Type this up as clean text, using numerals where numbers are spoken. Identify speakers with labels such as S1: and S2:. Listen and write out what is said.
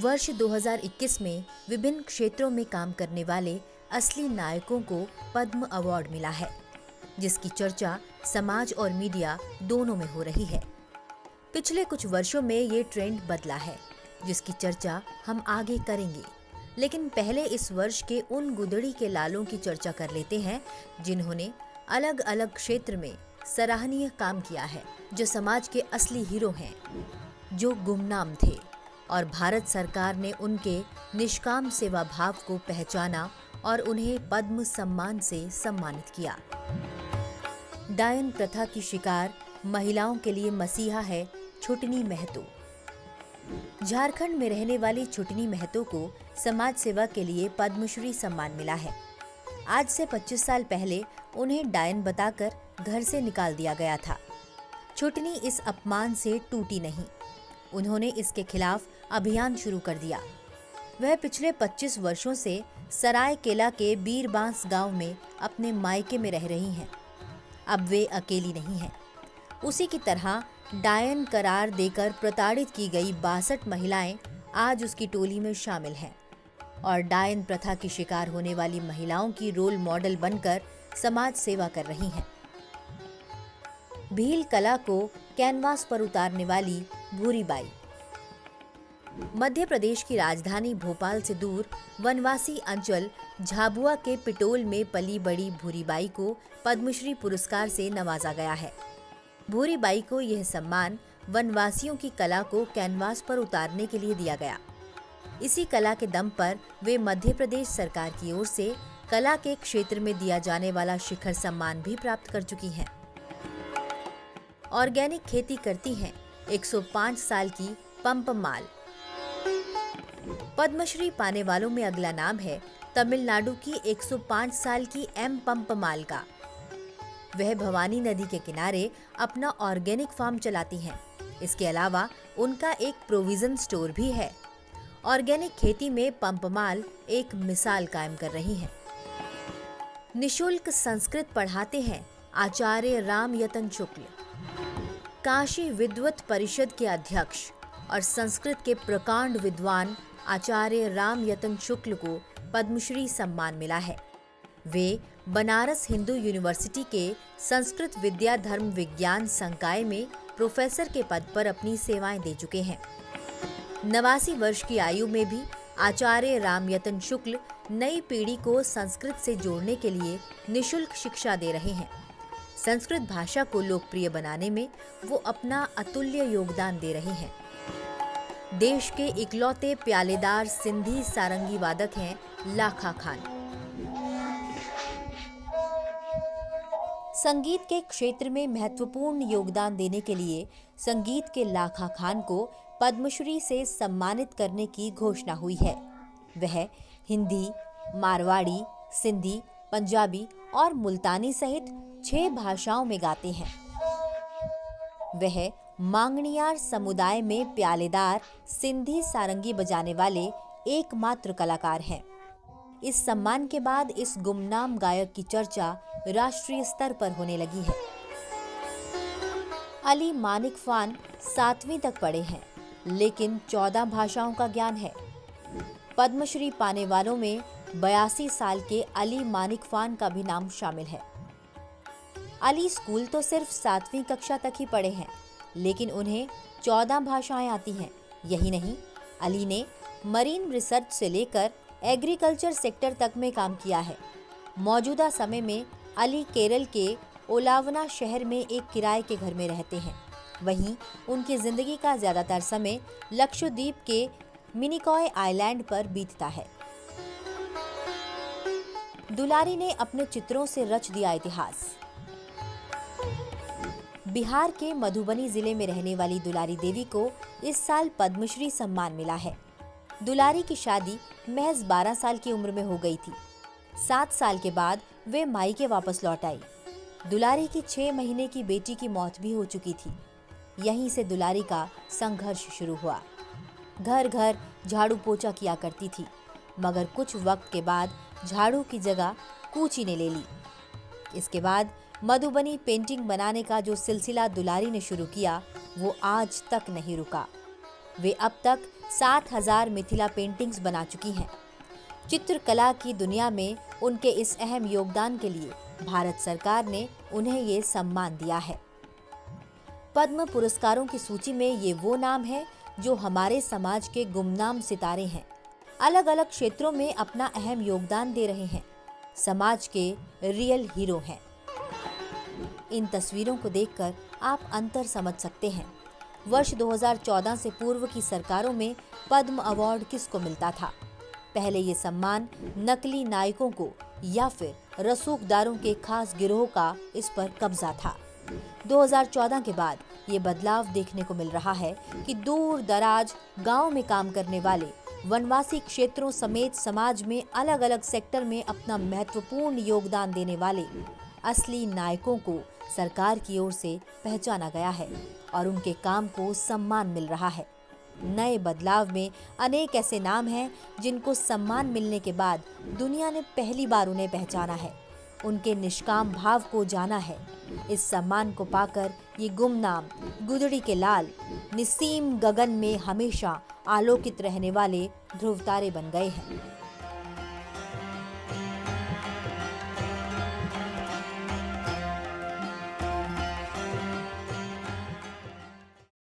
S1: वर्ष 2021 में विभिन्न क्षेत्रों में काम करने वाले असली नायकों को पद्म अवार्ड मिला है, जिसकी चर्चा समाज और मीडिया दोनों में हो रही है। पिछले कुछ वर्षों में ये ट्रेंड बदला है, जिसकी चर्चा हम आगे करेंगे। लेकिन पहले इस वर्ष के उन गुदड़ी के लालों की चर्चा कर लेते हैं जिन्होंने अलग अलग क्षेत्र में सराहनीय काम किया है, जो समाज के असली हीरो हैं, जो गुमनाम थे और भारत सरकार ने उनके निष्काम सेवा भाव को पहचाना और उन्हें पद्म सम्मान से सम्मानित किया। डायन प्रथा की शिकार महिलाओं के लिए मसीहा है छुटनी महतो। झारखंड में रहने वाली छुटनी महतो को समाज सेवा के लिए पद्मश्री सम्मान मिला है। आज से 25 साल पहले उन्हें डायन बताकर घर से निकाल दिया गया था। छुटनी इस अपमान से टूटी नहीं। उन्होंने इसके खिलाफ अभियान शुरू कर दिया। वह पिछले 25 वर्षों से सरायकेला के बीरबांस गांव में अपने मायके में रह रही हैं। अब वे अकेली नहीं हैं। उसी की तरह डायन करार देकर प्रताड़ित की गई 62 महिलाएं आज उसकी टोली में शामिल हैं और डायन प्रथा की शिकार होने वाली महिलाओं की रोल मॉडल बनकर समाज सेवा कर रही हैं। भील कला को कैनवास पर उतारने वाली भूरी बाई। मध्य प्रदेश की राजधानी भोपाल से दूर वनवासी अंचल झाबुआ के पिटोल में पली बड़ी भूरी बाई को पद्मश्री पुरस्कार से नवाजा गया है। भूरी बाई को यह सम्मान वनवासियों की कला को कैनवास पर उतारने के लिए दिया गया। इसी कला के दम पर वे मध्य प्रदेश सरकार की ओर से कला के क्षेत्र में दिया जाने वाला शिखर सम्मान भी प्राप्त कर चुकी हैं। ऑर्गेनिक खेती करती हैं 105 साल की पंपमाल। पद्मश्री पाने वालों में अगला नाम है तमिलनाडु की 105 साल की एम पंपमाल का। वह भवानी नदी के किनारे अपना ऑर्गेनिक फार्म चलाती हैं। इसके अलावा उनका एक प्रोविजन स्टोर भी है। ऑर्गेनिक खेती में पंपमाल एक मिसाल कायम कर रही हैं। निशुल्क संस्कृत पढ़ाते हैं आचार्य राम यतन शुक्ल। काशी विद्वत परिषद के अध्यक्ष और संस्कृत के प्रकांड विद्वान आचार्य राम यतन शुक्ल को पद्मश्री सम्मान मिला है। वे बनारस हिंदू यूनिवर्सिटी के संस्कृत विद्या धर्म विज्ञान संकाय में प्रोफेसर के पद पर अपनी सेवाएं दे चुके हैं। 89 वर्ष की आयु में भी आचार्य राम यतन शुक्ल नई पीढ़ी को संस्कृत से जोड़ने के लिए निशुल्क शिक्षा दे रहे हैं। संस्कृत भाषा को लोकप्रिय बनाने में वो अपना अतुल्य योगदान दे रहे हैं। देश के इकलौते प्यालेदार सिंधी सारंगी वादक हैं लाखा खान। संगीत के क्षेत्र में महत्वपूर्ण योगदान देने के लिए संगीत के लाखा खान को पद्मश्री से सम्मानित करने की घोषणा हुई है। वह हिंदी, मारवाड़ी, सिंधी, पंजाबी और मुल्तानी सहित 6 भाषाओं में गाते हैं। वह मांगणियार समुदाय में प्यालेदार सिंधी सारंगी बजाने वाले एकमात्र कलाकार हैं। इस सम्मान के बाद इस गुमनाम गायक की चर्चा राष्ट्रीय स्तर पर होने लगी है। अली मानिक खान 7वीं तक पढ़े हैं, लेकिन 14 भाषाओं का ज्ञान है। पद्मश्री पाने वालों में 82 साल के अली मानिक खान का भी नाम शामिल है। अली स्कूल तो सिर्फ 7वीं कक्षा तक ही पढ़े हैं, लेकिन उन्हें 14 भाषाएं आती हैं। यही नहीं, अली ने मरीन रिसर्च से लेकर एग्रीकल्चर सेक्टर तक में काम किया है। मौजूदा समय में अली केरल के ओलावना शहर में एक किराए के घर में रहते हैं। वहीं उनकी जिंदगी का ज्यादातर समय लक्षद्वीप के मिनिकॉय आइलैंड पर बीतता है। दुलारी ने अपने चित्रों से रच दिया इतिहास। बिहार के मधुबनी जिले में रहने वाली दुलारी देवी को इस साल पद्मश्री सम्मान मिला है। दुलारी की शादी महज 12 साल की उम्र में हो गई थी। 7 साल के बाद वे मायके वापस लौट आई। दुलारी की 6 महीने की बेटी की मौत भी हो चुकी थी। यहीं से दुलारी का संघर्ष शुरू हुआ। घर घर झाड़ू पोछा किया करती थी, मगर कुछ वक्त के बाद झाड़ू की जगह कूची ने ले ली। इसके बाद मधुबनी पेंटिंग बनाने का जो सिलसिला दुलारी ने शुरू किया, वो आज तक नहीं रुका। वे अब तक 7,000 मिथिला पेंटिंग्स बना चुकी हैं। चित्रकला की दुनिया में उनके इस अहम योगदान के लिए भारत सरकार ने उन्हें ये सम्मान दिया है। पद्म पुरस्कारों की सूची में ये वो नाम है जो हमारे समाज के गुमनाम सितारे हैं, अलग अलग क्षेत्रों में अपना अहम योगदान दे रहे हैं, समाज के रियल हीरो हैं। इन तस्वीरों को देखकर आप अंतर समझ सकते हैं। वर्ष 2014 से पूर्व की सरकारों में पद्म अवार्ड किसको मिलता था? पहले ये सम्मान नकली नायकों को या फिर रसूखदारों के खास गिरोह का इस पर कब्जा था। 2014 के बाद ये बदलाव देखने को मिल रहा है कि दूर दराज गांव में काम करने वाले, वनवासी क्षेत्रों समेत समाज में अलग अलग सेक्टर में अपना महत्वपूर्ण योगदान देने वाले असली नायकों को सरकार की ओर से पहचाना गया है और उनके काम को सम्मान मिल रहा है। नए बदलाव में अनेक ऐसे नाम हैं जिनको सम्मान मिलने के बाद दुनिया ने पहली बार उन्हें पहचाना है, उनके निष्काम भाव को जाना है। इस सम्मान को पाकर ये गुमनाम गुदड़ी के लाल निस्सीम गगन में हमेशा आलोकित रहने वाले ध्रुव तारे बन गए हैं।